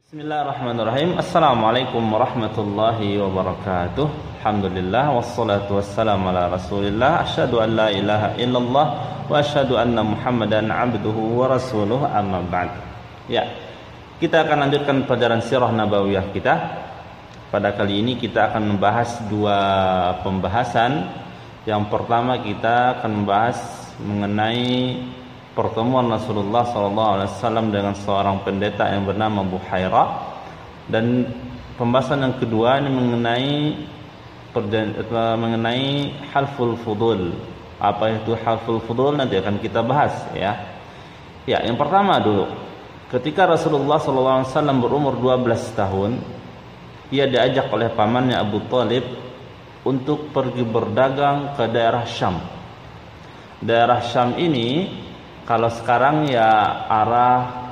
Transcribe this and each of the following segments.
Bismillahirrahmanirrahim. Assalamualaikum warahmatullahi wabarakatuh. Alhamdulillah wassalatu wassalamu ala Rasulillah. Asyhadu an la ilaha illallah wa asyhadu anna Muhammadan abduhu wa rasuluh, amma ba'd. Ya, kita akan lanjutkan pelajaran sirah nabawiyah kita. Pada kali ini kita akan membahas dua pembahasan. Yang pertama kita akan membahas mengenai pertemuan Rasulullah SAW dengan seorang pendeta yang bernama Buhaira, dan pembahasan yang kedua ini mengenai halful fudul. Apa itu halful fudul nanti akan kita bahas ya. Ya, yang pertama dulu, ketika Rasulullah SAW berumur 12 tahun, ia diajak oleh pamannya Abu Thalib untuk pergi berdagang ke daerah Syam. Daerah Syam ini kalau sekarang ya arah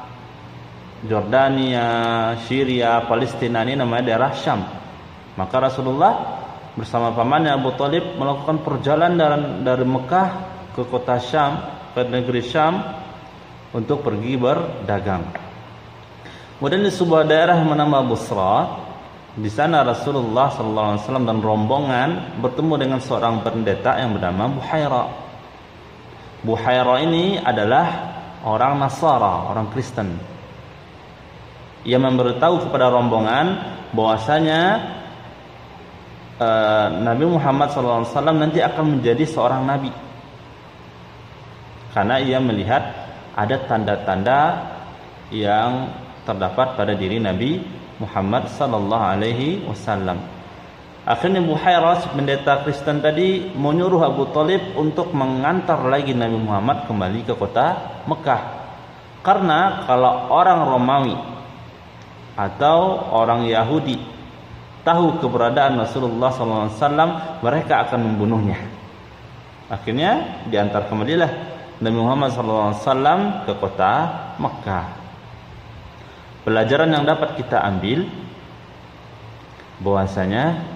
Jordania, Syria, Palestina, ini namanya daerah Syam. Maka Rasulullah bersama pamannya Abu Thalib melakukan perjalanan dari Mekah ke kota Syam, ke negeri Syam, untuk pergi berdagang. Kemudian di sebuah daerah yang bernama Busra, di sana Rasulullah SAW dan rombongan bertemu dengan seorang pendeta yang bernama Buhaira. Buhaira ini adalah orang Nasara, orang Kristen. Ia memberitahu kepada rombongan bahwasanya Nabi Muhammad SAW nanti akan menjadi seorang nabi, karena ia melihat ada tanda-tanda yang terdapat pada diri Nabi Muhammad SAW. Akhirnya Buhaira, pendeta Kristen tadi, menyuruh Abu Thalib untuk mengantar lagi Nabi Muhammad kembali ke kota Mekah. Karena kalau orang Romawi atau orang Yahudi tahu keberadaan Rasulullah SAW, mereka akan membunuhnya. Akhirnya diantar kembalilah Nabi Muhammad SAW ke kota Mekah. Pelajaran yang dapat kita ambil bahwasanya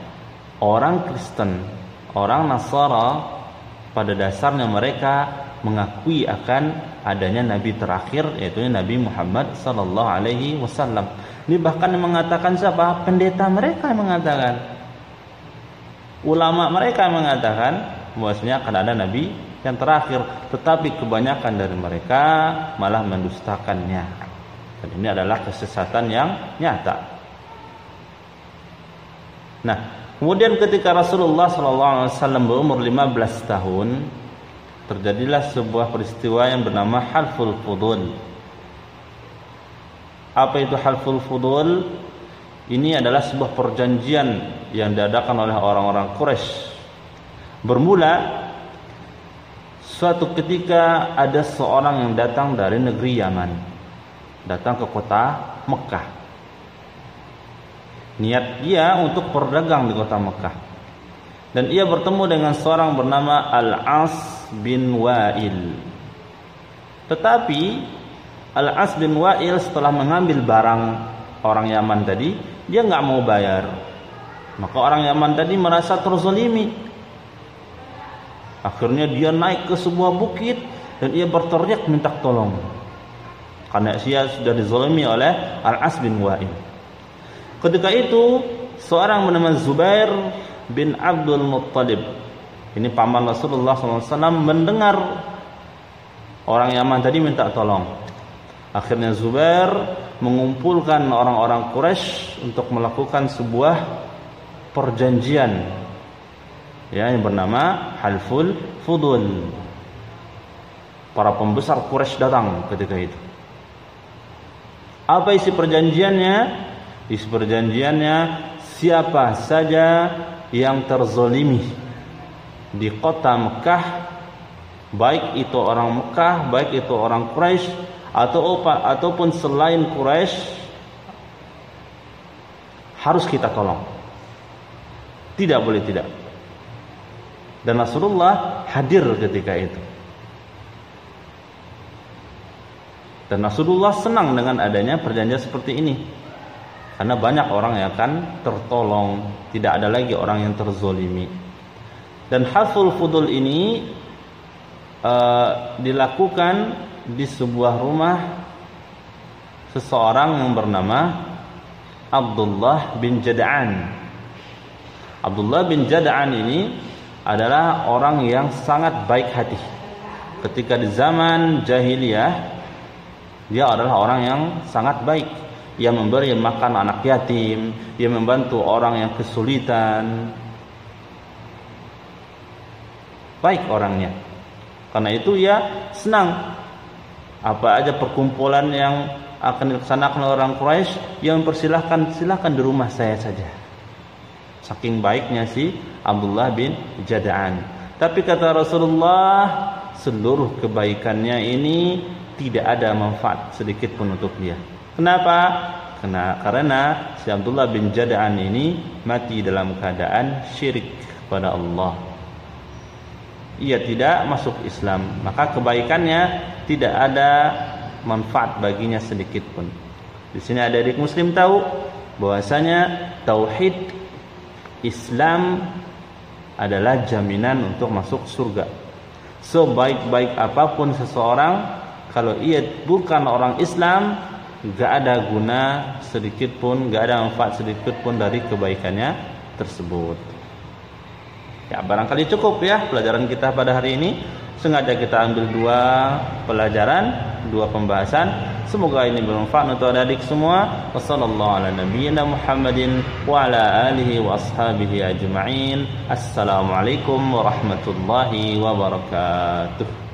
orang Kristen, orang Nasara, pada dasarnya mereka mengakui akan adanya Nabi terakhir, yaitu Nabi Muhammad SAW. Ini bahkan yang mengatakan siapa? Pendeta mereka yang mengatakan, ulama mereka yang mengatakan bahwasanya akan ada Nabi yang terakhir. Tetapi kebanyakan dari mereka malah mendustakannya. Dan ini adalah kesesatan yang nyata. Nah, kemudian ketika Rasulullah SAW berumur 15 tahun, terjadilah sebuah peristiwa yang bernama halful fudul. Apa itu halful fudul? Ini adalah sebuah perjanjian yang diadakan oleh orang-orang Quraisy. Bermula suatu ketika ada seorang yang datang dari negeri Yaman, datang ke kota Mekah. Niat dia untuk berdagang di kota Mekah. Dan ia bertemu dengan seorang bernama Al-As bin Wa'il. Tetapi Al-As bin Wa'il setelah mengambil barang orang Yaman tadi, dia nggak mau bayar. Maka orang Yaman tadi merasa terzalimi. Akhirnya dia naik ke sebuah bukit dan ia berteriak minta tolong, karena dia sudah dizalimi oleh Al-As bin Wa'il. Ketika itu seorang bernama Zubair bin Abdul Muttalib, ini paman Rasulullah SAW, mendengar orang Yaman tadi minta tolong. Akhirnya Zubair mengumpulkan orang-orang Quraisy untuk melakukan sebuah perjanjian ya, yang bernama halful fudul. Para pembesar Quraisy datang ketika itu. Apa isi perjanjiannya? Isi perjanjiannya, siapa saja yang terzolimi di kota Mekah, baik itu orang Mekah, baik itu orang Quraisy ataupun selain Quraisy, harus kita tolong. Tidak boleh tidak. Dan Rasulullah hadir ketika itu. Dan Rasulullah senang dengan adanya perjanjian seperti ini, karena banyak orang yang akan tertolong, tidak ada lagi orang yang terzolimi. Dan halful fudul ini dilakukan di sebuah rumah seseorang yang bernama Abdullah bin Jad'an. Abdullah bin Jad'an ini adalah orang yang sangat baik hati. Ketika di zaman jahiliyah, dia adalah orang yang sangat baik. Ia memberi makan anak yatim, ia membantu orang yang kesulitan. Baik orangnya. Karena itu ia senang apa aja perkumpulan yang akan dilaksanakan oleh orang Quraisy, yang mempersilahkan, silakan di rumah saya saja. Saking baiknya si Abdullah bin Jad'an. Tapi kata Rasulullah, seluruh kebaikannya ini tidak ada manfaat sedikit pun untuk dia. Kenapa? Karena si Abdullah bin Jad'an ini mati dalam keadaan syirik kepada Allah. Ia tidak masuk Islam, maka kebaikannya tidak ada manfaat baginya sedikit pun. Di sini adik muslim tahu bahwasanya tauhid Islam adalah jaminan untuk masuk surga. Sebaik-baik apapun seseorang, kalau ia bukan orang Islam, gak ada guna sedikit pun, gak ada manfaat sedikit pun dari kebaikannya tersebut. Ya, barangkali cukup ya pelajaran kita pada hari ini. Sengaja kita ambil dua pelajaran, dua pembahasan. Semoga ini bermanfaat untuk adik semua. Wassallallahu ala nabiyyina Muhammadin wa ala alihi wa ashabihi ajma'in. Assalamualaikum warahmatullahi wabarakatuh.